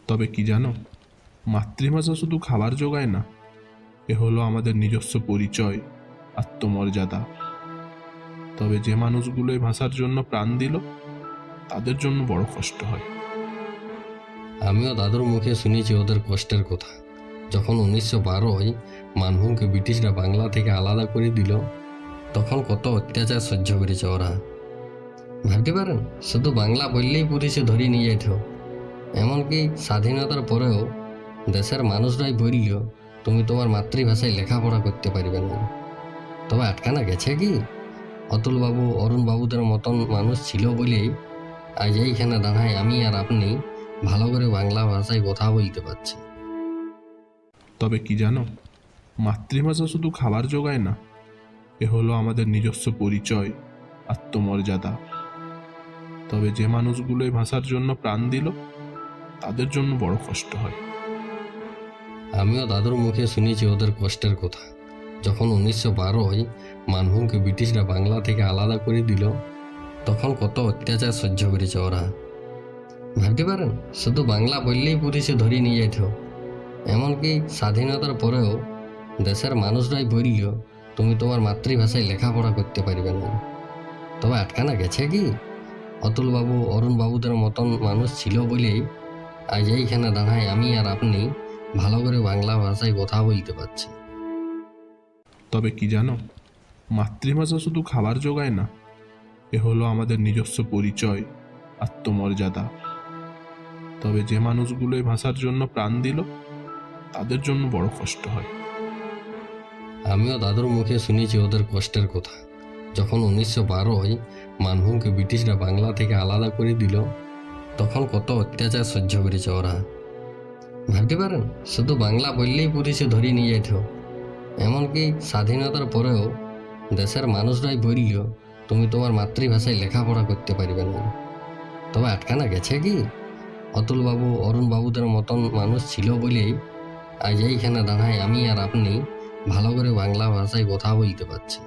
তবে কি জানো, মাতৃভাষা শুধু খাবার জোগায় না, এ হলো আমাদের নিজস্ব পরিচয়, আত্মমর্যাদা। তবে যে মানুষগুলো এই ভাষার জন্য প্রাণ দিল, তাদের জন্য বড় কষ্ট হয়। আমিও দাদুর মুখে শুনেছি ওদের কষ্টের কথা। যখন 1912 মানভূমকে ব্রিটিশরা বাংলা থেকে আলাদা করে দিল, তখন কত অত্যাচার সহ্য করেছে ওরা। ভাবতে পারেন, শুধু বাংলা বললেই পুলিশে ধরিয়ে নিয়ে যেত। এমনকি স্বাধীনতার পরেও দেশের মানুষরাই বলল, তুমি তোমার মাতৃভাষায় লেখাপড়া করতে পারবে না। তবে আটকানা গেছে কি? অতুলবাবু, অরুণবাবুদের মতন মানুষ ছিল বলেই আজ এইখানে দাঁড়ায় আমি আর আপনি ভালো করে বাংলা ভাষায় কথা বলতে পারছি। তবে কি জানো, মাতৃভাষা শুধু খাবার জোগায় না, এ হলো আমাদের নিজস্ব পরিচয়, আত্মমর্যাদা। তবে যে মানুষগুলো এই ভাষার জন্য প্রাণ দিল, তাদের জন্য বড় কষ্ট হয়। আমিও দাদুর মুখে শুনেছি ওদের কষ্টের কথা। যখন 1912 মানভূমকে ব্রিটিশরা বাংলা থেকে আলাদা করে দিল, তখন কত অত্যাচার সহ্য করেছে ওরা। ভাবতে পারেন, শুধু বাংলা বললেই পুলিশে ধরিয়ে নিয়ে যেত। এমনকি স্বাধীনতার পরেও দেশের মানুষরাই বলল, তুমি তোমার মাতৃভাষায় লেখাপড়া করতে পারবে না। তবে আটকানা গেছে কি? অতুলবাবু, অরুণবাবুদের মতন মানুষ ছিল বলেই আজ এইখানে দাঁড়ায় আমি আর আপনি ভালো করে বাংলা ভাষায় কথা বলতে পারছি। তবে কি জানো, মাতৃভাষা শুধু খাবার জোগায় না, এ হলো আমাদের নিজস্ব পরিচয়, আত্মমর্যাদা। তবে যে মানুষগুলো এই ভাষার জন্য প্রাণ দিল, তাদের জন্য বড় কষ্ট হয়। আমিও দাদুর মুখে শুনেছি ওদের কষ্টের কথা। যখন 1912 মানভূমকে ব্রিটিশরা বাংলা থেকে আলাদা করে দিল, তখন কত অত্যাচার সহ্য করেছে ওরা। ভাবতে পারেন, শুধু বাংলা বললেই পুলিশে ধরিয়ে নিয়ে যেত। এমনকি স্বাধীনতার পরেও দেশের মানুষরাই বলল, তুমি তোমার মাতৃভাষায় লেখাপড়া করতে পারবে না। তবে আটকানা গেছে কি? অতুলবাবু, অরুণবাবুদের মতন মানুষ ছিল বলেই আজ এইখানে দাঁড়ায় আমি আর আপনি ভালো করে বাংলা ভাষায় কথা বলতে পারছি।